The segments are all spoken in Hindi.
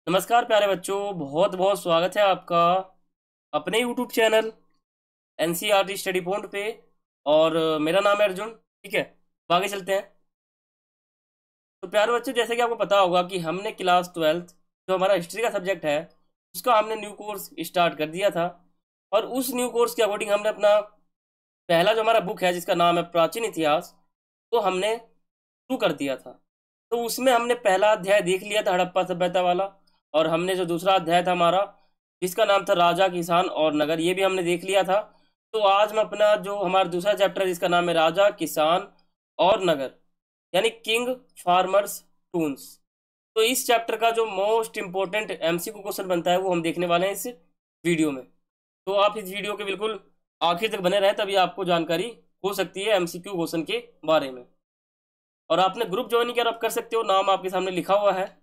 नमस्कार प्यारे बच्चों, बहुत बहुत स्वागत है आपका अपने YouTube channel NCERT study point पे। और मेरा नाम है अर्जुन। ठीक है, तो आगे चलते हैं। तो प्यारे बच्चों, जैसे कि आपको पता होगा कि हमने क्लास 12th जो हमारा हिस्ट्री का सब्जेक्ट है उसका हमने न्यू कोर्स स्टार्ट कर दिया था। और उस न्यू कोर्स के अकॉर्डिंग हमने अपना पहला जो हमारा बुक है जिसका नाम है प्राचीन इतिहास, वो हमने शुरू कर दिया था। तो उसमें हमने पहला अध्याय देख लिया था, हड़प्पा सभ्यता वाला। और हमने जो दूसरा अध्याय था हमारा जिसका नाम था राजा किसान और नगर, ये भी हमने देख लिया था। तो आज हम अपना जो हमारा दूसरा चैप्टर है जिसका नाम है राजा किसान और नगर, यानी किंग फार्मर्स टून्स। तो इस चैप्टर का जो मोस्ट इंपॉर्टेंट MCQ क्वेश्चन बनता है वो हम देखने वाले हैं इस वीडियो में। तो आप इस वीडियो के बिल्कुल आखिर तक बने रहें, तभी आपको जानकारी हो सकती है MCQ क्वेश्चन के बारे में। और आपने ग्रुप ज्वाइन किया, आप कर सकते हो, नाम आपके सामने लिखा हुआ है।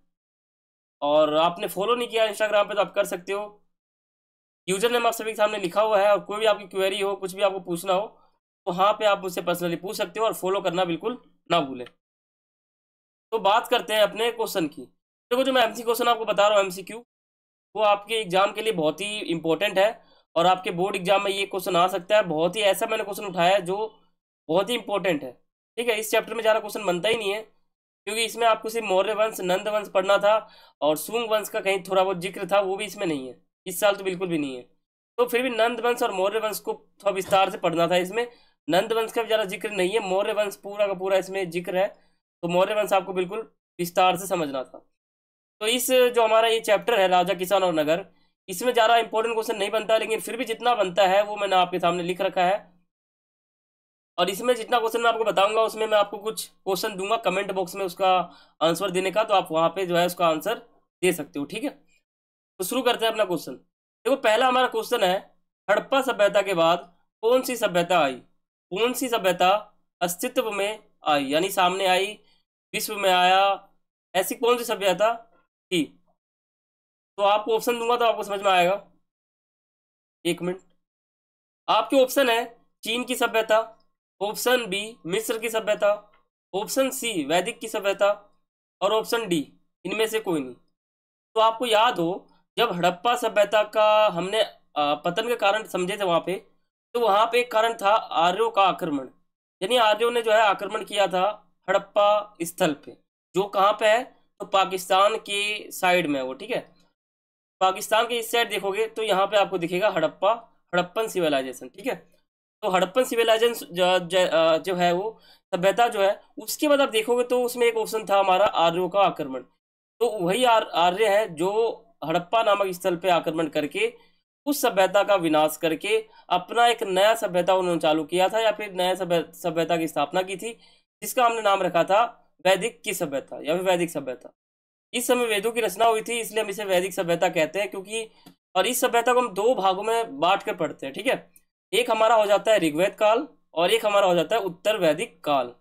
और आपने फॉलो नहीं किया इंस्टाग्राम पे तो आप कर सकते हो, यूजर नेम आप सभी के सामने लिखा हुआ है। और कोई भी आपकी क्वेरी हो, कुछ भी आपको पूछना हो, तो वहाँ पे आप मुझसे पर्सनली पूछ सकते हो और फॉलो करना बिल्कुल ना भूलें। तो बात करते हैं अपने क्वेश्चन की। देखो, जो मैं MCQ क्वेश्चन आपको बता रहा हूँ MCQ, वो आपके एग्जाम के लिए बहुत ही इंपॉर्टेंट है। और आपके बोर्ड एग्जाम में ये क्वेश्चन आ सकता है। बहुत ही ऐसा मैंने क्वेश्चन उठाया है जो बहुत ही इंपॉर्टेंट है। ठीक है, इस चैप्टर में ज़्यादा क्वेश्चन बनता ही नहीं है क्योंकि इसमें आपको सिर्फ मौर्य वंश नंद वंश पढ़ना था। और शुंग वंश का कहीं थोड़ा बहुत जिक्र था, वो भी इसमें नहीं है, इस साल तो बिल्कुल भी नहीं है। तो फिर भी नंद वंश और मौर्य वंश को थोड़ा विस्तार से पढ़ना था। इसमें नंद वंश का भी ज़्यादा जिक्र नहीं है, मौर्य वंश पूरा का पूरा इसमें जिक्र है। तो मौर्य वंश आपको बिल्कुल विस्तार से समझना था। तो इस जो हमारा ये चैप्टर है राजा किसान और नगर, इसमें ज़्यादा इंपॉर्टेंट क्वेश्चन नहीं बनता, लेकिन फिर भी जितना बनता है वो मैंने आपके सामने लिख रखा है। और इसमें जितना क्वेश्चन मैं आपको बताऊंगा उसमें मैं आपको कुछ क्वेश्चन दूंगा कमेंट बॉक्स में उसका आंसर देने का, तो आप वहां पे जो है उसका आंसर दे सकते हो। ठीक है, तो शुरू करते हैं अपना क्वेश्चन। देखो, पहला हमारा क्वेश्चन है, हड़प्पा सभ्यता के बाद कौन सी सभ्यता आई? कौन सी सभ्यता अस्तित्व में आई, यानी सामने आई, विश्व में आया, ऐसी कौन सी सभ्यता थी? तो आपको ऑप्शन दूंगा तो आपको समझ में आएगा। एक मिनट। आपके ऑप्शन है चीन की सभ्यता, ऑप्शन बी मिस्र की सभ्यता, ऑप्शन सी वैदिक की सभ्यता, और ऑप्शन डी इनमें से कोई नहीं। तो आपको याद हो, जब हड़प्पा सभ्यता का हमने पतन के कारण समझे थे वहां पे, तो वहां पे एक कारण था आर्यों का आक्रमण। यानी आर्यों ने जो है आक्रमण किया था हड़प्पा स्थल पे, जो कहाँ पे है, तो पाकिस्तान के साइड में है वो। ठीक है, पाकिस्तान के इस साइड देखोगे तो यहाँ पे आपको दिखेगा हड़प्पा, हड़प्पन सिविलाइजेशन। ठीक है, तो हड़प्पन सिविलाइजेशन जो है वो सभ्यता जो है, उसके बाद आप देखोगे तो उसमें एक ऑप्शन था हमारा आर्यों का आक्रमण। तो वही आर्य है जो हड़प्पा नामक स्थल पे आक्रमण करके उस सभ्यता का विनाश करके अपना एक नया सभ्यता उन्होंने चालू किया था, या फिर नया सभ्यता की स्थापना की थी, जिसका हमने नाम रखा था वैदिक की सभ्यता या फिर वैदिक सभ्यता। इस समय वेदों की रचना हुई थी, इसलिए हम इसे वैदिक सभ्यता कहते हैं। क्योंकि और इस सभ्यता को हम दो भागों में बांट कर पढ़ते हैं। ठीक है, एक हमारा हो जाता है ऋग्वेद काल और एक हमारा हो जाता है उत्तर वैदिक काल।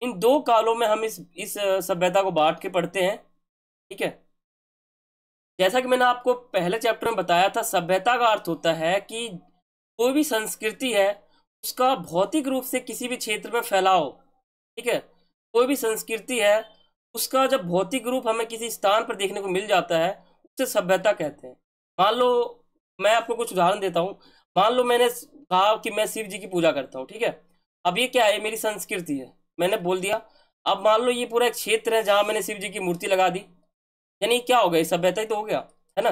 इन दो कालों में हम इस सभ्यता को बांट के पढ़ते हैं। ठीक है, जैसा कि मैंने आपको पहले चैप्टर में बताया था, सभ्यता का अर्थ होता है कि कोई भी संस्कृति है उसका भौतिक रूप से किसी भी क्षेत्र में फैलाव। ठीक है, कोई भी संस्कृति है उसका जब भौतिक रूप हमें किसी स्थान पर देखने को मिल जाता है, उसे सभ्यता कहते हैं। मान लो, मैं आपको कुछ उदाहरण देता हूँ। मान लो मैंने कहा कि मैं शिव जी की पूजा करता हूँ। ठीक है, अब ये क्या है, मेरी संस्कृति है, मैंने बोल दिया। अब मान लो ये पूरा एक क्षेत्र है जहाँ मैंने शिव जी की मूर्ति लगा दी, यानी क्या हो गया, ये सभ्यता ही तो हो गया, है ना।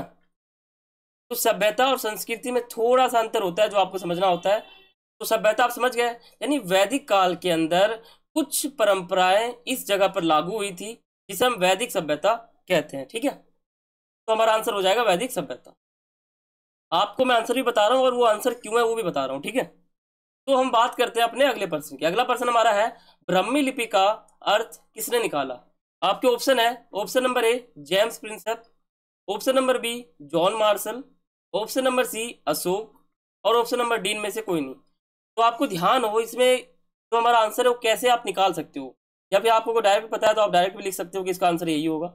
तो सभ्यता और संस्कृति में थोड़ा सा अंतर होता है जो आपको समझना होता है। तो सभ्यता आप समझ गए, यानी वैदिक काल के अंदर कुछ परंपराएं इस जगह पर लागू हुई थी जिसे हम वैदिक सभ्यता कहते हैं। ठीक है, तो हमारा आंसर हो जाएगा वैदिक सभ्यता। आपको मैं आंसर भी बता रहा हूँ और वो आंसर क्यों है वो भी बता रहा हूँ। ठीक है, तो हम बात करते हैं अपने अगले प्रश्न की। अगला प्रश्न हमारा है, ब्राह्मी लिपि का अर्थ किसने निकाला? आपके ऑप्शन है, option number A James Prinsep, option number B John Marshall, option number C Ashok, और ऑप्शन नंबर डी में से कोई नहीं। तो आपको ध्यान हो इसमें जो हमारा आंसर है वो कैसे आप निकाल सकते हो, या फिर आपको डायरेक्ट पता है तो आप डायरेक्ट भी लिख सकते हो कि इसका आंसर यही होगा।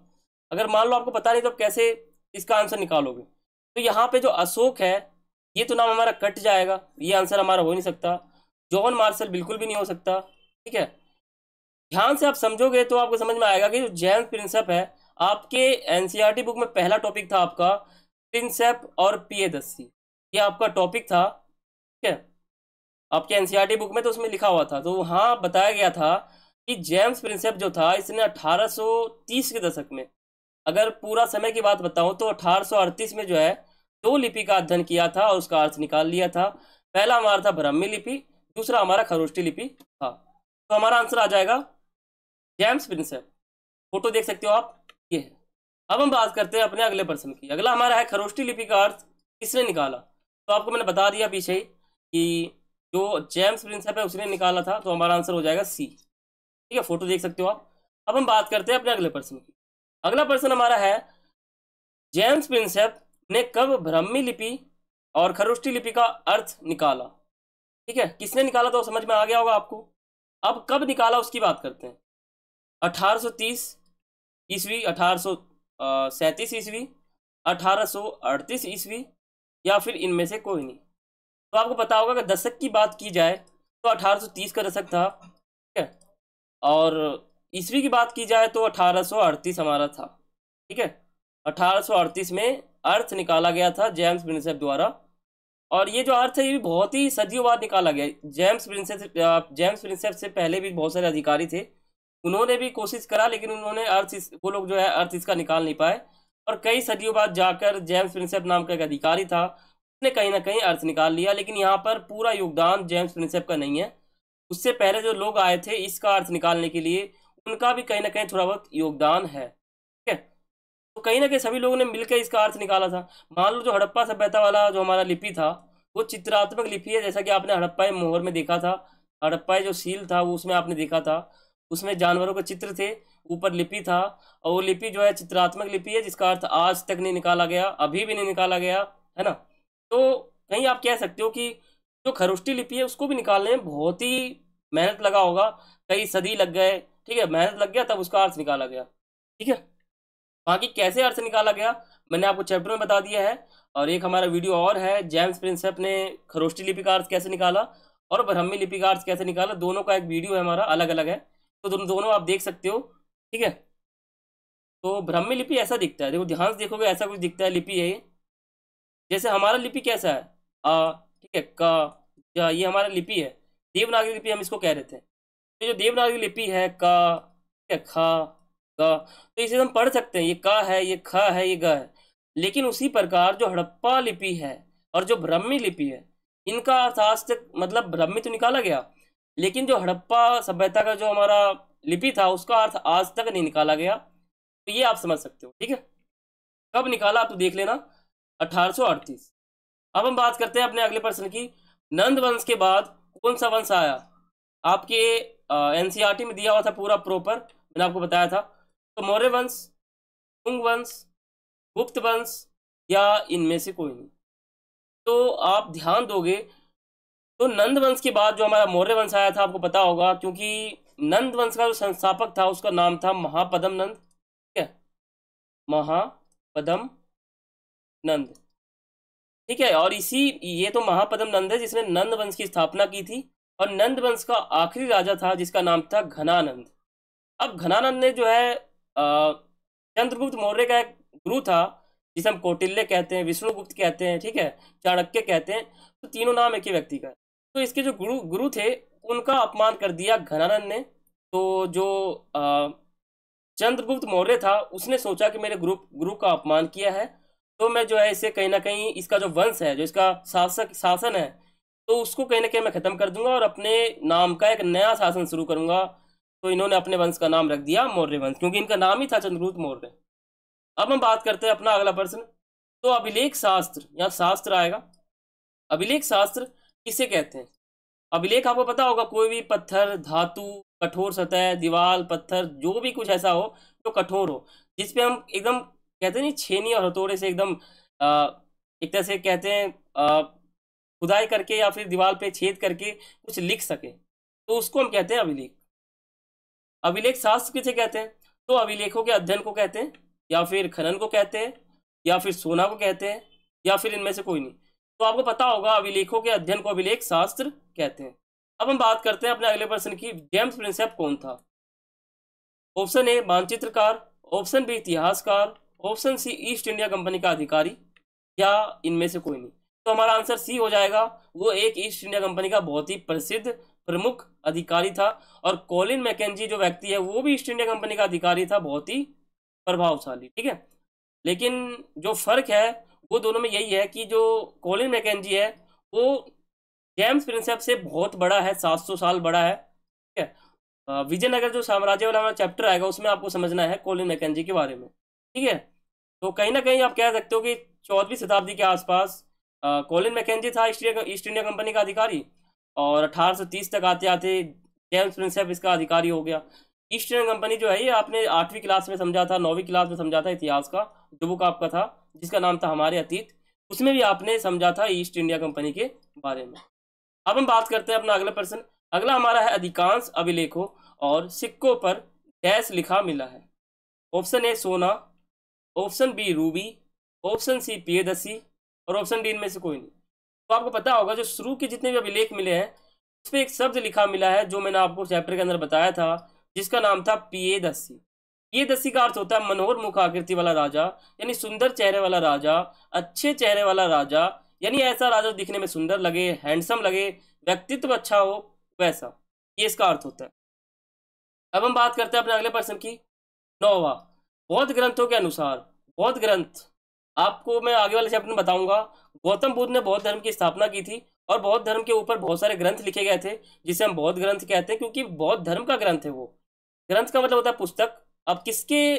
अगर मान लो आपको पता नहीं तो आप कैसे इसका आंसर निकालोगे? तो यहाँ पे जो अशोक है ये तो नाम हमारा कट जाएगा, ये आंसर हमारा हो नहीं सकता। जॉन मार्शल बिल्कुल भी नहीं हो सकता। ठीक है, ध्यान से आप समझोगे तो आपको समझ में आएगा कि जो जेम्स प्रिंसेप है आपके एनसीईआरटी बुक में पहला टॉपिक था आपका प्रिंसेप और प्रियदर्शी, ये आपका टॉपिक था, ठीक है, आपके एनसीईआरटी बुक में। तो उसमें लिखा हुआ था, तो वहाँ बताया गया था कि जेम्स प्रिंसेप जो था इसने 1830 के दशक में, अगर पूरा समय की बात बताऊं तो 1838 में जो है 2 लिपि का अध्ययन किया था और उसका अर्थ निकाल लिया था। पहला हमारा था ब्राह्मी लिपि, दूसरा हमारा खरोष्टी लिपि था। तो हमारा आंसर आ जाएगा जेम्स प्रिंसेप। फोटो देख सकते हो आप, ये है। अब हम बात करते हैं अपने अगले प्रश्न की। अगला हमारा है खरोष्टी लिपि का अर्थ किसने निकाला। तो आपको मैंने बता दिया पीछे ही कि जो जेम्स प्रिंसेप है उसने निकाला था, तो हमारा आंसर हो जाएगा सी, ठीक है, फोटो देख सकते हो आप। अब हम बात करते हैं अपने अगले प्रश्न की। अगला प्रश्न हमारा है जेम्स प्रिंसेप ने कब ब्राह्मी लिपि और खरोष्टी लिपि का अर्थ निकाला। ठीक है, किसने निकाला तो समझ में आ गया होगा आपको। अब कब निकाला उसकी बात करते हैं। 1830 ईस्वी, 1837 ईस्वी, 1838 ईस्वी, या फिर इनमें से कोई नहीं। तो आपको पता होगा कि दशक की बात की जाए तो 1830 का दशक था, ठीक है, और ईस्वी की बात की जाए तो 1838 हमारा था, ठीक है। 1838 में अर्थ निकाला गया था जेम्स प्रिंसेप द्वारा, और ये जो अर्थ है ये भी बहुत ही सदियों बाद निकाला गया। जेम्स प्रिंसेप से पहले भी बहुत सारे अधिकारी थे, उन्होंने भी कोशिश करा, लेकिन उन्होंने वो लोग जो है अर्थ इसका निकाल नहीं पाए। और कई सदियों बाद जाकर जेम्स प्रिंसेप नाम का एक अधिकारी था, उसने कहीं ना कहीं अर्थ निकाल लिया। लेकिन यहाँ पर पूरा योगदान जेम्स प्रिंसेप का नहीं है, उससे पहले जो लोग आए थे इसका अर्थ निकालने के लिए, उनका भी कहीं ना कहीं थोड़ा बहुत योगदान है, ठीक है। तो कहीं ना कहीं सभी लोगों ने मिलकर इसका अर्थ निकाला था। मान लो जो हड़प्पा सभ्यता वाला जो हमारा लिपि था वो चित्रात्मक लिपि है, जैसा कि आपने हड़प्पा मोहर में देखा था। हड़प्पा जो सील था वो उसमें आपने देखा था, उसमें जानवरों के चित्र थे, ऊपर लिपि था, और वो लिपि जो है चित्रात्मक लिपि है, जिसका अर्थ आज तक नहीं निकाला गया, अभी भी नहीं निकाला गया, है ना। तो कहीं आप कह सकते हो कि जो खरोष्टी लिपि है उसको भी निकालने में बहुत ही मेहनत लगा होगा, कई सदी लग गए, ठीक है, मेहनत लग गया तब उसका अर्थ निकाला गया, ठीक है। बाकी कैसे अर्थ निकाला गया मैंने आपको चैप्टर में बता दिया है। और एक हमारा वीडियो और है, जेम्स प्रिंसेप ने खरोष्टी लिपि का अर्थ कैसे निकाला और ब्राह्मी लिपि का अर्थ कैसे निकाला, दोनों का एक वीडियो है हमारा, अलग अलग है, तो दोनों आप देख सकते हो, ठीक है। तो ब्राह्मी लिपि ऐसा दिखता है, देखो ध्यान से देखोगे ऐसा कुछ दिखता है, लिपि है ये। जैसे हमारा लिपि कैसा है, ठीक है, का, ये हमारा लिपि है, देवनागरी लिपि हम इसको कह रहे थे। तो जो देवनागरी लिपि है का, ठीक है, खा, ग, तो इसे हम पढ़ सकते हैं, ये का है, ये ख है, ये ग है। लेकिन उसी प्रकार जो हड़प्पा लिपि है और जो ब्राह्मी लिपि है, इनका अर्थ आज तक, मतलब ब्राह्मी तो निकाला गया, लेकिन जो हड़प्पा सभ्यता का जो हमारा लिपि था उसका अर्थ आज तक नहीं निकाला गया। तो ये आप समझ सकते हो, ठीक है। कब निकाला आप तो देख लेना, 1838। अब हम बात करते हैं अपने अगले प्रश्न की। नंद वंश के बाद कौन सा वंश आया। आपके एनसीईआरटी में दिया हुआ था पूरा प्रॉपर, मैंने आपको बताया था। तो मौर्य वंश, शुंग वंश, गुप्त वंश, या इनमें से कोई नहीं। तो आप ध्यान दोगे तो नंद वंश के बाद जो हमारा मौर्य वंश आया था, आपको पता होगा, क्योंकि नंद वंश का जो संस्थापक था उसका नाम था महापद्म नंद, ठीक है, महापद्म नंद, ठीक है। और ये तो महापद्म नंद है जिसने नंद वंश की स्थापना की थी, और नंद वंश का आखिरी राजा था जिसका नाम था घनानंद। अब घनानंद ने जो है चंद्रगुप्त मौर्य का एक गुरु था, जिसे हम कौटिल्य कहते हैं, विष्णुगुप्त कहते हैं, ठीक है, चाणक्य कहते हैं, तो तीनों नाम एक ही व्यक्ति का है। तो इसके जो गुरु थे उनका अपमान कर दिया घनानंद ने। तो जो चंद्रगुप्त मौर्य था उसने सोचा कि मेरे गुरु का अपमान किया है, तो मैं जो है इसे कहीं ना कहीं, इसका जो वंश है, जो इसका शासन है, तो उसको कहीं ना कहीं मैं खत्म कर दूंगा और अपने नाम का एक नया शासन शुरू करूंगा। तो इन्होंने अपने वंश का नाम रख दिया मौर्य वंश, क्योंकि इनका नाम ही था चंद्रगुप्त मौर्य। अब हम बात करते हैं अपना अगला प्रश्न। तो अभिलेख शास्त्र, यहाँ शास्त्र आएगा। अभिलेख शास्त्र किसे कहते हैं। अभिलेख आपको पता होगा, कोई भी पत्थर, धातु, कठोर सतह, दीवार, पत्थर, जो भी कुछ ऐसा हो जो कठोर हो, जिसपे हम एकदम कहते हैं नहीं, छेनी और हथौड़े से एकदम एक तरह से कहते हैं खुदाई करके या फिर दीवार पे छेद करके कुछ लिख सके, तो उसको हम कहते हैं अभिलेख। अभिलेख शास्त्र किसे कहते हैं। तो अभिलेखों के अध्ययन को कहते हैं, या फिर खनन को कहते हैं, या फिर सोना को कहते हैं, या फिर इनमें से कोई नहीं। तो आपको पता होगा अभिलेखों के अध्ययन को अभिलेख शास्त्र कहते हैं। अब हम बात करते हैं अपने अगले प्रश्न की। जेम्स प्रिंसेप कौन था। ऑप्शन ए मानचित्रकार, ऑप्शन बी इतिहासकार, option C East India Company का अधिकारी, या इनमें से कोई नहीं। तो हमारा आंसर सी हो जाएगा। वो एक ईस्ट इंडिया कंपनी का बहुत ही प्रसिद्ध प्रमुख अधिकारी था। और कॉलिन मैकेंजी जो व्यक्ति है वो भी ईस्ट इंडिया कंपनी का अधिकारी था, बहुत ही प्रभावशाली। ठीक है, लेकिन जो फर्क है वो दोनों में यही है कि जो कॉलिन मैकेंजी है वो जेम्स प्रिंसेप से बहुत बड़ा है, 700 साल बड़ा है। ठीक है, विजयनगर जो साम्राज्य वाला हमारा चैप्टर आएगा उसमें आपको समझना है कॉलिन मैकेंजी के बारे में। ठीक है, तो कहीं ना कहीं आप कह सकते हो कि 14वीं शताब्दी के आसपास कॉलिन मैकेंजी था ईस्ट इंडिया कंपनी का अधिकारी, और 1830 तक आते आते जेम्स प्रिंसेप इसका अधिकारी हो गया। ईस्ट इंडिया कंपनी जो है ये आपने 8वीं क्लास में समझा था, 9वीं क्लास में समझा था, इतिहास का जो बुक आपका था जिसका नाम था हमारे अतीत, उसमें भी आपने समझा था ईस्ट इंडिया कंपनी के बारे में। अब हम बात करते हैं अपना अगला प्रश्न। अगला हमारा है अधिकांश अभिलेखों और सिक्कों पर डैश लिखा मिला है। Option A Sona, option B Ruby, option C Piyadasi, और ऑप्शन डी इनमें से कोई नहीं। तो आपको पता होगा जो शुरू के जितने भी अभिलेख मिले हैं उस पर एक शब्द लिखा मिला है जो मैंने आपको चैप्टर के अंदर बताया था, जिसका नाम था पियदसी। पियदसी का अर्थ होता है मनोहर मुख आकृति वाला राजा, यानी सुंदर चेहरे वाला राजा, अच्छे चेहरे वाला राजा, यानी ऐसा राजा दिखने में सुंदर लगे, हैंडसम लगे, व्यक्तित्व अच्छा हो, वैसा ये इसका अर्थ होता है। अब हम बात करते हैं अपने अगले प्रश्न की। 9वां, बौद्ध ग्रंथों के अनुसार बौद्ध ग्रंथ, आपको मैं आगे वाले चैप्टर में बताऊंगा। गौतम बुद्ध ने बौद्ध धर्म की स्थापना की थी और बौद्ध धर्म के ऊपर बहुत सारे ग्रंथ लिखे गए थे जिसे हम बौद्ध ग्रंथ कहते हैं, क्योंकि बौद्ध धर्म का ग्रंथ है वो। ग्रंथ का मतलब होता है पुस्तक। अब किसके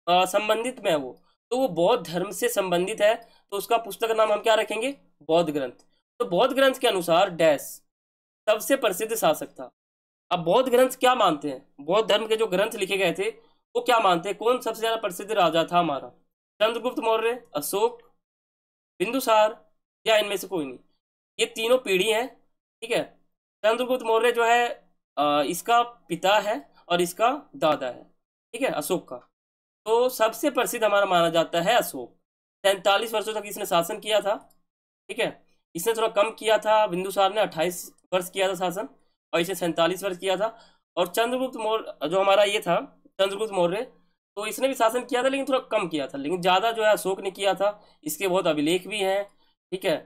संबंधित में है वो, तो वो बौद्ध धर्म से संबंधित है, तो उसका पुस्तक का नाम हम क्या रखेंगे, बौद्ध ग्रंथ। तो बौद्ध ग्रंथ के अनुसार डैश सबसे प्रसिद्ध शासक था। अब बौद्ध ग्रंथ क्या मानते हैं, बौद्ध धर्म के जो ग्रंथ लिखे गए थे वो क्या मानते हैं, कौन सबसे ज्यादा प्रसिद्ध राजा था हमारा, चंद्रगुप्त मौर्य, अशोक, बिंदुसार, या इनमें से कोई नहीं। ये तीनों पीढ़ी हैं। ठीक है, चंद्रगुप्त मौर्य जो है इसका पिता है और इसका दादा है। ठीक है, अशोक का। तो सबसे प्रसिद्ध हमारा माना जाता है अशोक। 43 वर्षों तक इसने शासन किया था। ठीक है, इसने थोड़ा कम किया था, बिंदुसार ने 28 वर्ष किया था शासन और इसने 47 वर्ष किया था। और चंद्रगुप्त मौर्य जो हमारा ये था चंद्रगुप्त मौर्य, तो इसने भी शासन किया था लेकिन थोड़ा कम किया था, लेकिन ज़्यादा जो है अशोक ने किया था। इसके बहुत अभिलेख भी हैं। ठीक है,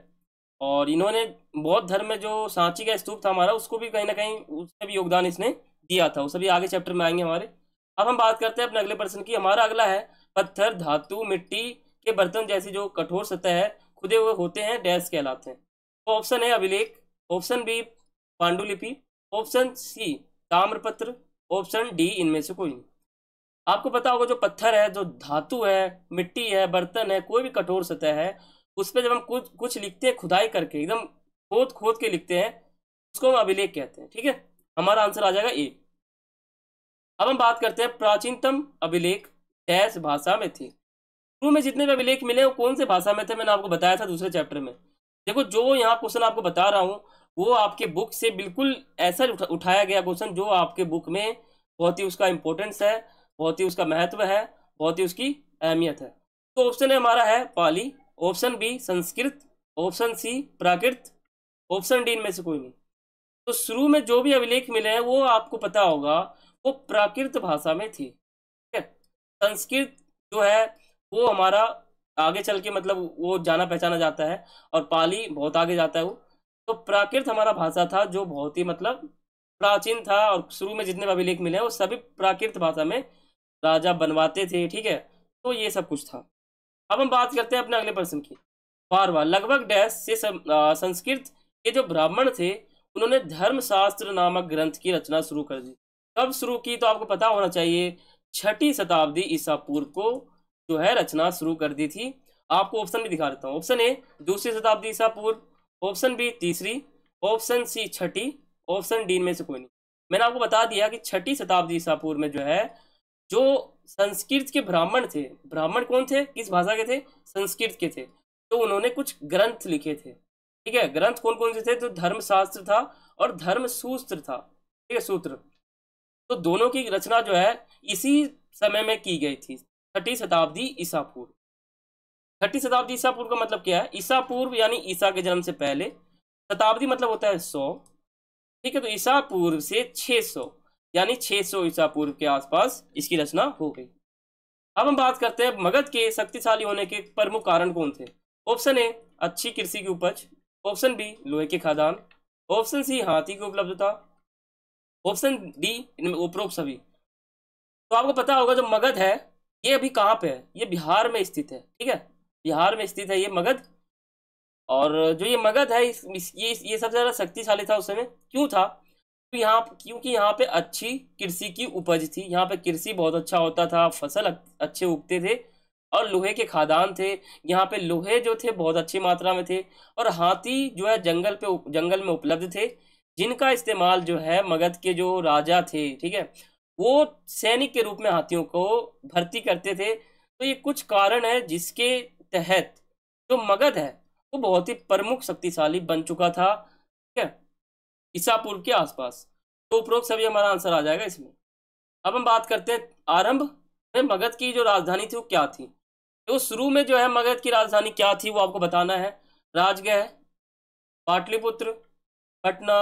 और इन्होंने बौद्ध धर्म में जो सांची का स्तूप था हमारा उसको भी कहीं ना कहीं उसमें भी योगदान इसने दिया था। वो सभी आगे चैप्टर में आएंगे हमारे। अब हम बात करते हैं अपने अगले प्रश्न की। हमारा अगला है पत्थर, धातु, मिट्टी के बर्तन जैसी जो कठोर सतह है खुदे हुए होते हैं डैश कहलाते हैं। तो ऑप्शन है अभिलेख, ऑप्शन बी पांडुलिपि, ऑप्शन सी ताम्रपत्र, ऑप्शन डी इनमें से कोई नहीं। आपको पता होगा जो पत्थर है, जो धातु है, मिट्टी है, बर्तन है, कोई भी कठोर सतह है, उस पर जब हम कुछ कुछ लिखते हैं खुदाई करके, एकदम खोद खोद के लिखते हैं, उसको हम अभिलेख कहते हैं। ठीक है, हमारा आंसर आ जाएगा ए। अब हम बात करते हैं प्राचीनतम अभिलेख डैश भाषा में थी। शुरू में जितने भी अभिलेख मिले वो कौन से भाषा में थे, मैंने आपको बताया था दूसरे चैप्टर में। देखो जो यहाँ क्वेश्चन आपको बता रहा हूँ वो आपके बुक से बिल्कुल ऐसा उठाया गया क्वेश्चन जो आपके बुक में बहुत ही उसका इंपॉर्टेंस है, बहुत ही उसका महत्व है, बहुत ही उसकी अहमियत है। तो ऑप्शन है हमारा है Pali, option B Sanskrit, option C Prakrit, option D इनमें से कोई नहीं। तो शुरू में जो भी अभिलेख मिले हैं वो आपको पता होगा वो प्राकृत भाषा में थी। ठीक है, संस्कृत जो है वो हमारा आगे चल के मतलब वो जाना पहचाना जाता है, और पाली बहुत आगे जाता है वो। तो प्राकृत हमारा भाषा था जो बहुत ही मतलब प्राचीन था, और शुरू में जितने भी अभिलेख मिले हैं वो सभी प्राकृत भाषा में राजा बनवाते थे। ठीक है, तो ये सब कुछ था। अब हम बात करते हैं अपने अगले प्रश्न की। 12वां, लगभग डैश से संस्कृत के जो ब्राह्मण थे उन्होंने धर्मशास्त्र नामक ग्रंथ की रचना शुरू कर दी। कब शुरू की, तो आपको पता होना चाहिए 6ठी शताब्दी ईसा पूर्व को जो है रचना शुरू कर दी थी। आपको ऑप्शन भी दिखा देता हूँ। ऑप्शन ए 2री शताब्दी ईसा पूर्व, ऑप्शन बी 3री, ऑप्शन सी 6ठी, ऑप्शन डी में से कोई नहीं। मैंने आपको बता दिया कि 6ठी शताब्दी ईसा पूर्व में जो है जो संस्कृत के ब्राह्मण थे, ब्राह्मण कौन थे, किस भाषा के थे, संस्कृत के थे, तो उन्होंने कुछ ग्रंथ लिखे थे। ठीक है, ग्रंथ कौन कौन से थे, तो धर्मशास्त्र था और धर्म सूत्र था। ठीक है, सूत्र। तो दोनों की रचना जो है इसी समय में की गई थी, 6ठी शताब्दी ईसा पूर्व। 6ठी शताब्दी ईसा पूर्व का मतलब क्या है, ईसा पूर्व यानी ईसा के जन्म से पहले, शताब्दी मतलब होता है 100। ठीक है, तो ईसा पूर्व से 600 यानी 600 ईसा पूर्व के आसपास इसकी रचना हो गई। अब हम बात करते हैं मगध के शक्तिशाली होने के प्रमुख कारण कौन थे। ऑप्शन ए अच्छी कृषि की उपज, ऑप्शन बी लोहे के खदान, ऑप्शन सी हाथी की उपलब्धता, ऑप्शन डी इनमें उपरोक्त सभी। तो आपको पता होगा जो मगध है ये अभी कहाँ पे है, ये बिहार में स्थित है, ठीक है, बिहार में स्थित है ये मगध। और जो ये मगध है ये सबसे ज्यादा शक्तिशाली था उस समय। क्यों था? तो यहाँ क्योंकि यहाँ पे अच्छी कृषि की उपज थी, यहाँ पे कृषि बहुत अच्छा होता था, फसल अच्छे उगते थे, और लोहे के खादान थे, यहाँ पे लोहे जो थे बहुत अच्छी मात्रा में थे, और हाथी जो है जंगल में उपलब्ध थे, जिनका इस्तेमाल जो है मगध के जो राजा थे, ठीक है, वो सैनिक के रूप में हाथियों को भर्ती करते थे। तो ये कुछ कारण है जिसके तहत जो मगध है वो बहुत ही प्रमुख शक्तिशाली बन चुका था, ठीक है, ईसा पूर्व के आसपास। तो उपरोक्त सभी हमारा आंसर आ जाएगा इसमें। अब हम बात करते हैं आरंभ में मगध की जो राजधानी थी वो क्या थी। तो शुरू में जो है मगध की राजधानी क्या थी वो आपको बताना है। राजगृह, पाटलिपुत्र, पटना,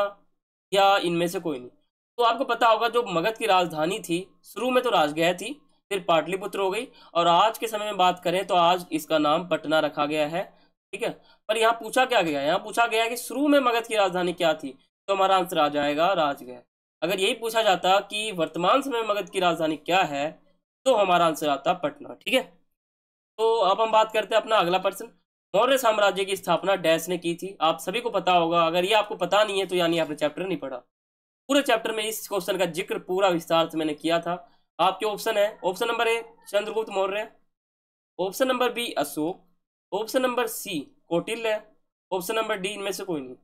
या इनमें से कोई नहीं। तो आपको पता होगा जो मगध की राजधानी थी शुरू में तो राजगृह थी, फिर पाटलिपुत्र हो गई, और आज के समय में बात करें तो आज इसका नाम पटना रखा गया है, ठीक है। पर यहाँ पूछा क्या गया, यहाँ पूछा गया कि शुरू में मगध की राजधानी क्या थी, तो हमारा आंसर आ जाएगा राजगृह। अगर यही पूछा जाता कि वर्तमान समय में मगध की राजधानी क्या है, तो हमारा आंसर आता पटना, ठीक है। तो अब हम बात करते हैं अपना अगला प्रश्न। मौर्य साम्राज्य की स्थापना डैश ने की थी। आप सभी को पता होगा, अगर ये आपको पता नहीं है तो यानी आपने चैप्टर नहीं पढ़ा। पूरे चैप्टर में इस क्वेश्चन का जिक्र पूरा विस्तार से मैंने किया था। आपके ऑप्शन है, option number A Chandragupta Maurya, option number B Ashok, option number C Kautilya, option number D इनमें से कोई नहीं।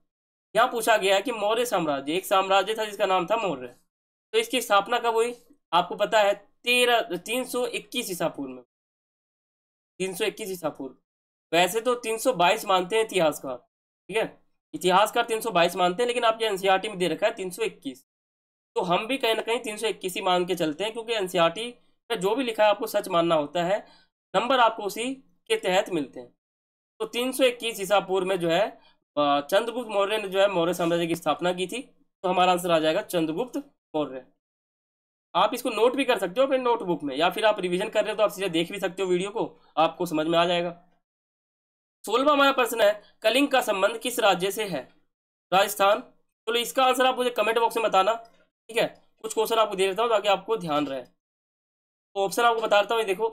यहाँ पूछा गया है कि मौर्य साम्राज्य एक साम्राज्य था जिसका नाम था मौर्य, तो इसकी स्थापना कब हुई? आपको पता है 321 ईसा पूर्व में, 321 ईसा पूर्व। वैसे तो 322 मानते हैं इतिहासकार, ठीक है, इतिहासकार 322 मानते हैं, लेकिन आपके एनसीईआरटी में दे रखा है 321। तो हम भी कहीं ना कहीं 321 ही मान के चलते हैं, क्योंकि एनसीईआरटी में जो भी लिखा है आपको सच मानना होता है, नंबर आपको उसी के तहत मिलते हैं। तो 321 ईसा पूर्व में जो है चंद्रगुप्त मौर्य ने जो है मौर्य साम्राज्य की स्थापना की थी। तो हमारा आंसर आ जाएगा चंद्रगुप्त मौर्य। आप इसको नोट भी कर सकते हो अपने नोटबुक में, या फिर आप रिवीजन कर रहे हो तो आप सीधे देख भी सकते हो वीडियो को, आपको समझ में आ जाएगा। 16वां हमारा प्रश्न है, कलिंग का संबंध किस राज्य से है? राजस्थान। चलो इसका आंसर आप मुझे कमेंट बॉक्स में बताना, ठीक है। कुछ क्वेश्चन आपको दे देता हूँ ताकि आपको ध्यान रहे। तो ऑप्शन आपको बता देता हूँ, देखो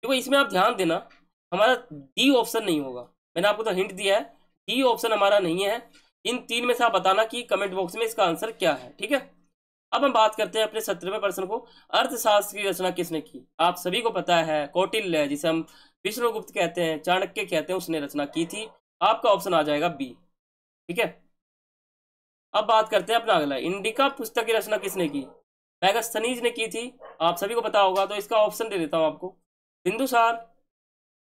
देखो इसमें आप ध्यान देना, हमारा डी ऑप्शन नहीं होगा। मैंने आपको तो हिंट दिया है, डी ऑप्शन हमारा नहीं है। इन तीन में से आप बताना कि कमेंट बॉक्स में इसका आंसर क्या है, ठीक है। अब हम बात करते हैं अपने 17वें प्रश्न को। अर्थशास्त्र की रचना किसने की? आप सभी को पता है कौटिल्य, जिसे हम विष्णुगुप्त कहते हैं, चाणक्य कहते हैं, उसने रचना की थी। आपका ऑप्शन आ जाएगा बी, ठीक है। अब बात करते हैं अपना अगला, इंडिका पुस्तक की रचना किसने की? मैगस्थनीज ने की थी, आप सभी को पता होगा। तो इसका ऑप्शन दे देता हूं आपको, बिंदुसार,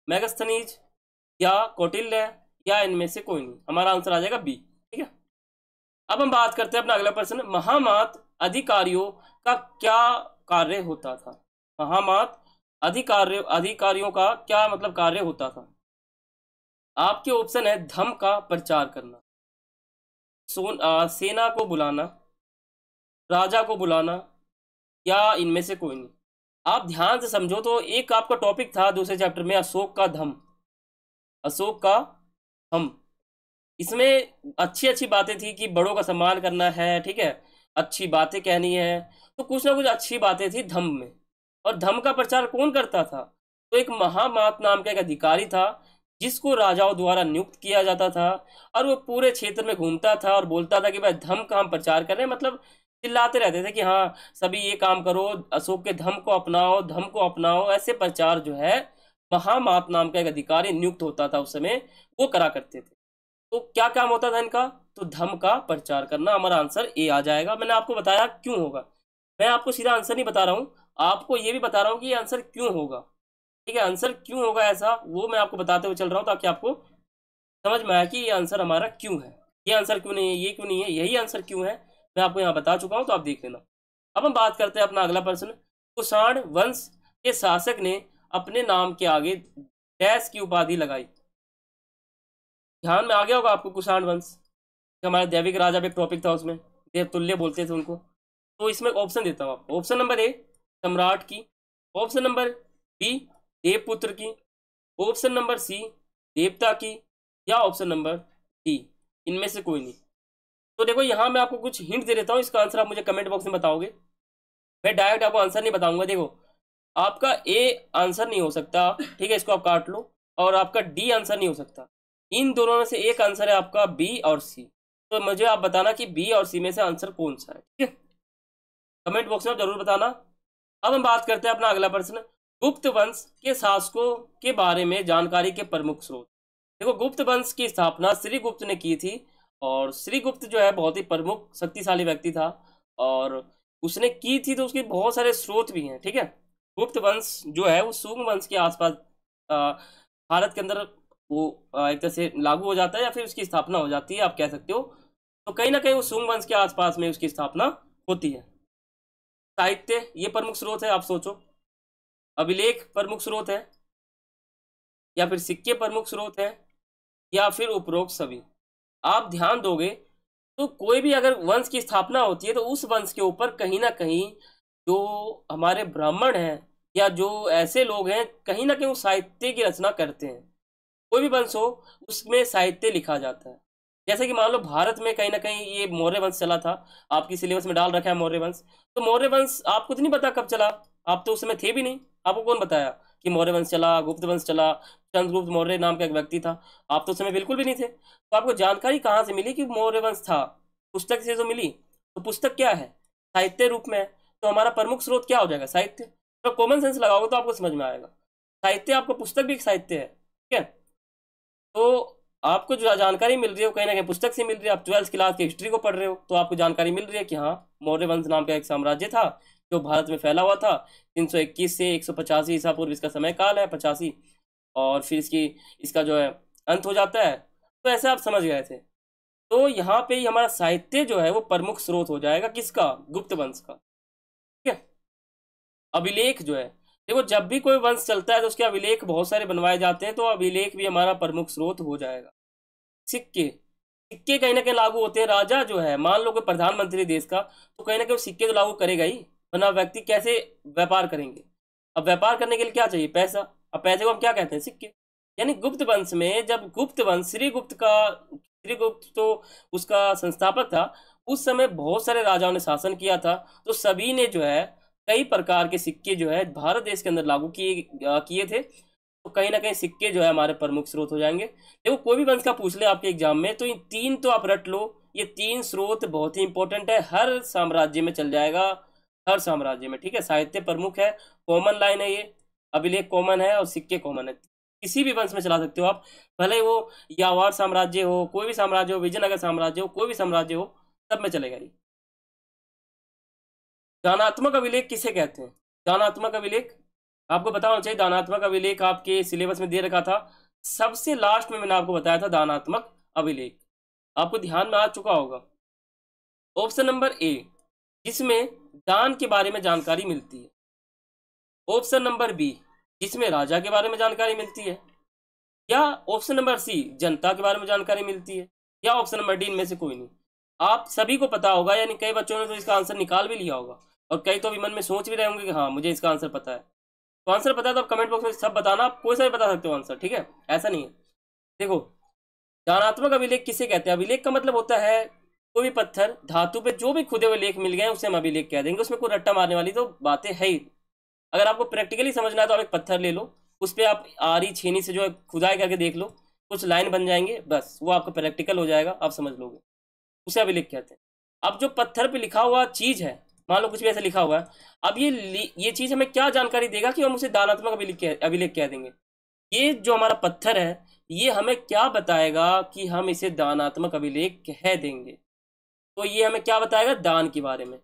मैगस्थनीज, या कौटिल्य, या इनमें से कोई नहीं। हमारा आंसर आ जाएगा बी, ठीक है। अब हम बात करते हैं अपना अगला प्रश्न, महामात अधिकारियों का क्या कार्य होता था? महामात अधिकारियों का क्या मतलब कार्य होता था? आपके ऑप्शन है धर्म का प्रचार करना, सेना को बुलाना, राजा को बुलाना, या इनमें से कोई नहीं। आप ध्यान से समझो तो एक आपका टॉपिक था दूसरे चैप्टर में, अशोक का धम, अशोक का हम। इसमें अच्छी अच्छी बातें थी कि बड़ों का सम्मान करना है, ठीक है, अच्छी बातें कहनी है, तो कुछ ना कुछ अच्छी बातें थी धम्म में। और धम्म का प्रचार कौन करता था? तो एक महामात नाम का एक अधिकारी था, जिसको राजाओं द्वारा नियुक्त किया जाता था, और वो पूरे क्षेत्र में घूमता था और बोलता था कि भाई धम्म का हम प्रचार कर रहे हैं, मतलब चिल्लाते रहते थे कि हाँ सभी ये काम करो, अशोक के धम्म को अपनाओ, धम्म को अपनाओ। ऐसे प्रचार जो है महामात नाम का एक अधिकारी नियुक्त होता था उस समय, वो करा करते थे। तो क्या काम होता था इनका? तो धर्म का प्रचार करना। हमारा आंसर ए आ जाएगा। मैंने आपको बताया क्यों होगा, मैं आपको सीधा आंसर नहीं बता रहा हूँ, आपको ये भी बता रहा हूँ कि ये आंसर क्यों होगा, ठीक है। आंसर क्यों होगा ऐसा वो मैं आपको बताते हुए चल रहा हूँ, ताकि आपको समझ में आए कि ये आंसर हमारा क्यों है, ये आंसर क्यों नहीं है, ये क्यों नहीं है, यही आंसर क्यों है, मैं आपको यहाँ बता चुका हूँ, तो आप देख लेना। अब हम बात करते हैं अपना अगला प्रश्न, कुषाण वंश के शासक ने अपने नाम के आगे डैश की उपाधि लगाई। ध्यान में आ गया होगा आपको, कुषाण वंश हमारे दैविक राजा पे एक टॉपिक था, उसमें देवतुल्य बोलते थे उनको। तो इसमें ऑप्शन देता हूँ आपको, ऑप्शन नंबर ए सम्राट की, ऑप्शन नंबर बी देवपुत्र की, ऑप्शन नंबर सी देवता की, या ऑप्शन नंबर डी इनमें से कोई नहीं। तो देखो यहाँ मैं आपको कुछ हिंट दे देता हूँ, इसका आंसर आप मुझे कमेंट बॉक्स में बताओगे। मैं डायरेक्ट आपको आंसर नहीं बताऊंगा। देखो आपका ए आंसर नहीं हो सकता, ठीक है, इसको आप काट लो, और आपका डी आंसर नहीं हो सकता। इन दोनों में से एक आंसर है आपका बी और सी। तो मुझे आप बताना कि बी और सी में से आंसर कौन सा है, ठीक है, कमेंट बॉक्स में आप जरूर बताना। अब हम बात करते हैं अपना अगला प्रश्न, गुप्त वंश के शासकों के बारे में जानकारी के प्रमुख स्रोत। देखो गुप्त वंश की स्थापना श्रीगुप्त ने की थी, और श्रीगुप्त जो है बहुत ही प्रमुख शक्तिशाली व्यक्ति था, और उसने की थी तो उसके बहुत सारे स्रोत भी हैं, ठीक है। गुप्त वंश जो है वो सुंग वंश के आसपास भारत के अंदर वो एक तरह से लागू हो जाता है, या फिर उसकी स्थापना हो जाती है, आप कह सकते हो। तो कहीं ना कहीं वो सुंग वंश के आसपास में उसकी स्थापना होती है। साहित्य ये प्रमुख स्रोत है, आप सोचो, अभिलेख प्रमुख स्रोत है, या फिर सिक्के प्रमुख स्रोत है, या फिर उपरोक्त सभी। आप ध्यान दोगे तो कोई भी अगर वंश की स्थापना होती है तो उस वंश के ऊपर कहीं ना कहीं जो हमारे ब्राह्मण हैं या जो ऐसे लोग हैं, कहीं ना कहीं वो साहित्य की रचना करते हैं। कोई भी वंश हो उसमें साहित्य लिखा जाता है। जैसे कि मान लो भारत में कहीं ना कहीं ये मौर्य वंश चला था, आपकी सिलेबस में डाल रखा है मौर्य वंश। तो मौर्य वंश आपको तो नहीं पता कब चला, आप तो उस समय थे भी नहीं, आपको कौन बताया कि मौर्य वंश चला, गुप्त वंश चला। चंद्रगुप्त मौर्य नाम का एक व्यक्ति था, आप तो उस समय बिल्कुल भी नहीं थे, तो आपको जानकारी कहाँ से मिली कि मौर्य वंश था? पुस्तक से तो मिली। तो पुस्तक क्या है? साहित्य रूप में है। तो हमारा प्रमुख स्रोत क्या हो जाएगा? साहित्य। तो कॉमन सेंस लगाओगे तो आपको समझ में आएगा, साहित्य, आपको पुस्तक भी एक साहित्य है, ठीक है। तो आपको जो जानकारी मिल रही है वो कहीं ना कहीं पुस्तक से मिल रही है। आप 12th क्लास की हिस्ट्री को पढ़ रहे हो तो आपको जानकारी मिल रही है कि हाँ मौर्य वंश नाम का एक साम्राज्य था जो भारत में फैला हुआ था। 321 से 185 ईसा पूर्व इसका समय काल है, 85, और फिर इसका जो है अंत हो जाता है। तो ऐसे आप समझ गए थे। तो यहाँ पे ही हमारा साहित्य जो है वो प्रमुख स्रोत हो जाएगा, किसका? गुप्त वंश का, ठीक है। अभिलेख जो है, देखो जब भी कोई वंश चलता है तो उसके अभिलेख बहुत सारे बनवाए जाते हैं, तो अभिलेख भी हमारा प्रमुख स्रोत हो जाएगा। सिक्के, सिक्के कहीं ना कहीं लागू होते हैं। राजा जो है, मान लो कोई प्रधानमंत्री देश का, तो कहीं ना कहीं वो सिक्के तो लागू करेगा ही, वरना व्यक्ति कैसे व्यापार करेंगे? अब व्यापार करने के लिए क्या चाहिए? पैसा। अब पैसे को हम क्या कहते हैं? सिक्के। यानी गुप्त वंश में जब गुप्त वंश, श्रीगुप्त तो उसका संस्थापक था, उस समय बहुत सारे राजाओं ने शासन किया था, तो सभी ने जो है कई प्रकार के सिक्के जो है भारत देश के अंदर लागू किए थे। तो कहीं ना कहीं सिक्के जो है हमारे प्रमुख स्रोत हो जाएंगे। देखो कोई भी वंश का पूछ ले आपके एग्जाम में, तो इन तीन तो आप रट लो, ये तीन स्रोत बहुत ही इंपॉर्टेंट है, हर साम्राज्य में चल जाएगा, हर साम्राज्य में, ठीक है। साहित्य प्रमुख है, कॉमन लाइन है ये, अभिलेख कॉमन है, और सिक्के कॉमन है। किसी भी वंश में चला सकते हो आप, भले वो यावार साम्राज्य हो, कोई भी साम्राज्य हो, विजयनगर साम्राज्य हो, कोई भी साम्राज्य हो, सब में चलेगा ये। दानात्मक अभिलेख किसे कहते हैं? दानात्मक अभिलेख आपको पता होना चाहिए। दानात्मक अभिलेख आपके सिलेबस में दे रखा था, सबसे लास्ट में मैंने आपको बताया था दानात्मक अभिलेख, आपको ध्यान में आ चुका होगा। ऑप्शन नंबर ए, जिसमें दान के बारे में जानकारी मिलती है। ऑप्शन नंबर बी, जिसमें राजा के बारे में जानकारी मिलती है। या ऑप्शन नंबर सी, जनता के बारे में जानकारी मिलती है। या ऑप्शन नंबर डी, इनमें से कोई नहीं। आप सभी को पता होगा, यानी कई बच्चों ने तो इसका आंसर निकाल भी लिया होगा, और कई तो अभी मन में सोच भी रहे होंगे कि हाँ मुझे इसका आंसर पता है। तो आंसर पता है तो आप कमेंट बॉक्स में सब बताना, आप कोई सा भी बता सकते हो आंसर, ठीक है, ऐसा नहीं है। देखो दानात्मक अभिलेख किसे कहते हैं? अभिलेख का मतलब होता है कोई भी पत्थर धातु पे जो भी खुदे हुए लेख मिल गए उसे हम अभिलेख कह देंगे। उसमें कोई रट्टा मारने वाली तो बातें है ही। अगर आपको प्रैक्टिकली समझना है तो आप एक पत्थर ले लो, उस पर आप आरी छेनी से जो है खुदाई करके देख लो, कुछ लाइन बन जाएंगे, बस वो आपका प्रैक्टिकल हो जाएगा, आप समझ लोगे, उसे अभिलेख कहते हैं। अब जो पत्थर पे लिखा हुआ चीज है, मान लो कुछ भी ऐसा लिखा हुआ है, अब ये चीज हमें क्या जानकारी देगा कि हम उसे दानात्मक अभिलेख कह देंगे? ये जो हमारा पत्थर है ये हमें क्या बताएगा कि हम इसे दानात्मक अभिलेख कह देंगे? तो ये हमें क्या बताएगा? दान के बारे में।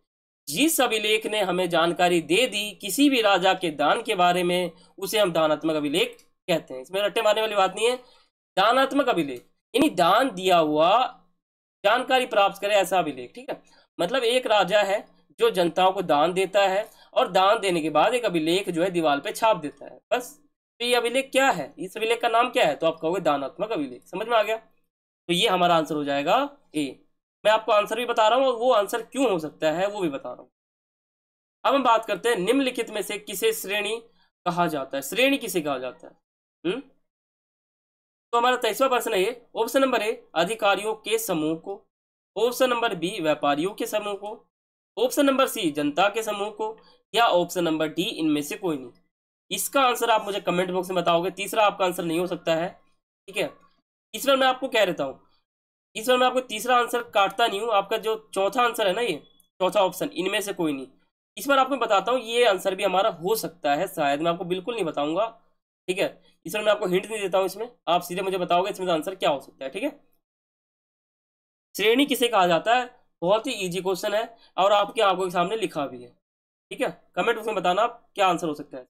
जिस अभिलेख ने हमें जानकारी दे दी किसी भी राजा के दान के बारे में, उसे हम दानात्मक अभिलेख कहते हैं। इसमें रट्टे मारने वाली बात नहीं है। दानात्मक अभिलेख यानी दान दिया हुआ, जानकारी प्राप्त करे ऐसा अभिलेख, ठीक है। मतलब एक राजा है जो जनताओं को दान देता है, और दान देने के बाद एक अभिलेख जो है दीवार पे छाप देता है, बस। तो ये अभिलेख क्या है? इस अभिलेख का नाम क्या है? तो आप कहोगे दानात्मक अभिलेख। समझ में आ गया? तो ये हमारा आंसर हो जाएगा ए। मैं आपको आंसर भी बता रहा हूँ और वो आंसर क्यों हो सकता है वो भी बता रहा हूँ। अब हम बात करते हैं निम्नलिखित में से किसे श्रेणी कहा जाता है? श्रेणी किसे कहा जाता है? तो हमारा 23वां प्रश्न है ये। ऑप्शन नंबर ए अधिकारियों के समूह को, ऑप्शन नंबर बी व्यापारियों के समूह को, ऑप्शन नंबर सी जनता के समूह को, या ऑप्शन नंबर डी इनमें से कोई नहीं। इसका आंसर आप मुझे कमेंट बॉक्स में बताओगे। तीसरा आपका आंसर नहीं हो सकता है, ठीक है। इस बार मैं आपको कह देता हूँ, इस बार मैं आपको तीसरा आंसर काटता नहीं हूँ। आपका जो चौथा आंसर है ना, ये चौथा ऑप्शन इनमें से कोई नहीं, इस बार आपको बताता हूँ ये आंसर भी हमारा हो सकता है शायद। मैं आपको बिल्कुल नहीं बताऊंगा, ठीक है। इस बार मैं आपको हिंट नहीं देता हूँ, इसमें आप सीधे मुझे बताओगे इसमें आंसर क्या हो सकता है, ठीक है। श्रेणी किसे कहा जाता है? बहुत ही इजी क्वेश्चन है और आपकी आंखों के सामने लिखा भी है, ठीक है। कमेंट बॉक्स में बताना आप क्या आंसर हो सकता है।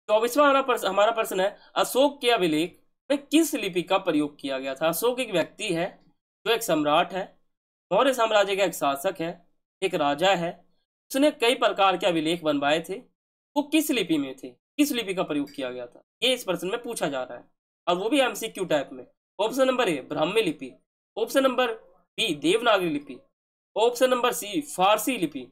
24वां हमारा प्रश्न है, अशोक के अभिलेख में किस लिपि का प्रयोग किया गया था? अशोक एक व्यक्ति है जो एक सम्राट है, मौर्य साम्राज्य का एक शासक है, एक राजा है। उसने कई प्रकार के अभिलेख बनवाए थे। वो किस लिपि में थे? किस लिपि का प्रयोग किया गया था, ये इस प्रश्न में पूछा जा रहा है, और वो भी एमसीक्यू टाइप में। ऑप्शन नंबर ए ब्राह्मी लिपि, ऑप्शन नंबर बी देवनागरी लिपि, ऑप्शन नंबर सी फारसी लिपि,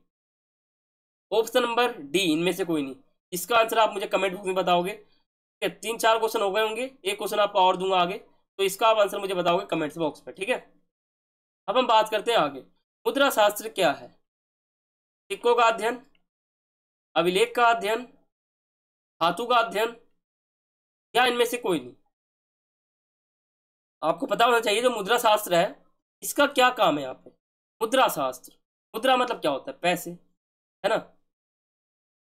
ऑप्शन नंबर डी इनमें से कोई नहीं। इसका आंसर आप मुझे कमेंट बॉक्स में बताओगे। ठीक है, 3-4 क्वेश्चन हो गए होंगे, एक क्वेश्चन आपको और दूंगा आगे, तो इसका आप आंसर मुझे बताओगे कमेंट्स बॉक्स में, ठीक है। अब हम बात करते हैं आगे, मुद्रा शास्त्र क्या है? सिक्कों का अध्ययन, अभिलेख का अध्ययन, धातु का अध्ययन, या इनमें से कोई नहीं। आपको पता होना चाहिए जो मुद्रा शास्त्र है इसका क्या काम है यहाँ पे। मुद्रा शास्त्र, मुद्रा मतलब क्या होता है? पैसे, है ना,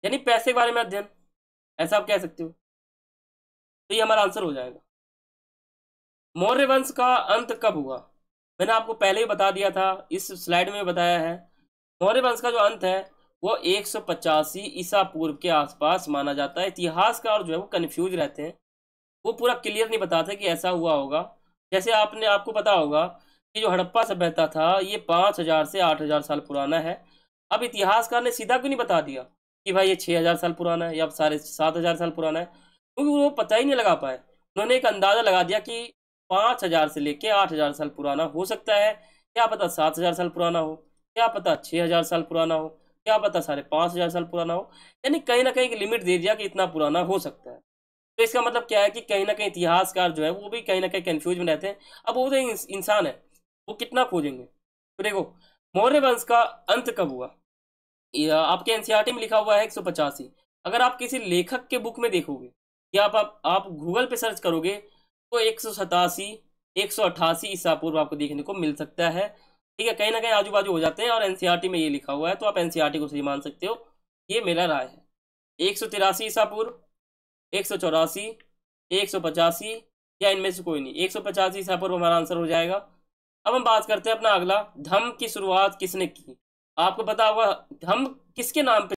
यानी पैसे के बारे में अध्ययन, ऐसा आप कह सकते हो। तो ये हमारा आंसर हो जाएगा। मौर्य वंश का अंत कब हुआ? मैंने आपको पहले ही बता दिया था, इस स्लाइड में बताया है। मौर्य वंश का जो अंत है वो 185 ईसा पूर्व के आसपास माना जाता है। इतिहासकार जो है वो कंफ्यूज रहते हैं, वो पूरा क्लियर नहीं बताते कि ऐसा हुआ होगा। जैसे आपको पता होगा कि जो हड़प्पा सभ्यता था ये 5000 से 8000 साल पुराना है। अब इतिहासकार ने सीधा क्यों नहीं बता दिया कि भाई ये 6000 साल पुराना है या 7500 साल पुराना है? क्योंकि वो पता ही नहीं लगा पाए। उन्होंने एक अंदाजा लगा दिया कि 5000 से लेके 8000 साल पुराना हो सकता है, क्या पता 7000 साल पुराना हो, क्या पता 6000 साल पुराना हो, क्या पता 5500 साल पुराना हो। यानी कहीं ना कहीं एक लिमिट दे दिया कि इतना पुराना हो सकता है। तो इसका मतलब क्या है कि कहीं ना कहीं इतिहासकार जो है वो भी कहीं ना कहीं कंफ्यूज में रहते हैं। अब वो तो इंसान है, वो कितना खोजेंगे। तो देखो, मौर्य वंश का अंत कब हुआ? आपके एनसीईआरटी में लिखा हुआ है 185। अगर आप किसी लेखक के बुक में देखोगे या आप गूगल पे सर्च करोगे तो 187 188 ईसा पूर्व आपको देखने को मिल सकता है, ठीक है। कहीं ना कहीं आजू बाजू हो जाते हैं और एनसीईआरटी में ये लिखा हुआ है, तो आप एनसीईआरटी को सही मान सकते हो। ये मेरा राय है। 183 ईसा पूर्व, 184, 185, या इनमें से कोई नहीं। 185 ईसा पूर्व हमारा आंसर हो जाएगा। अब हम बात करते हैं अपना अगला, धम्म की शुरुआत किसने की? आपको पता होगा धम्म किसके नाम पे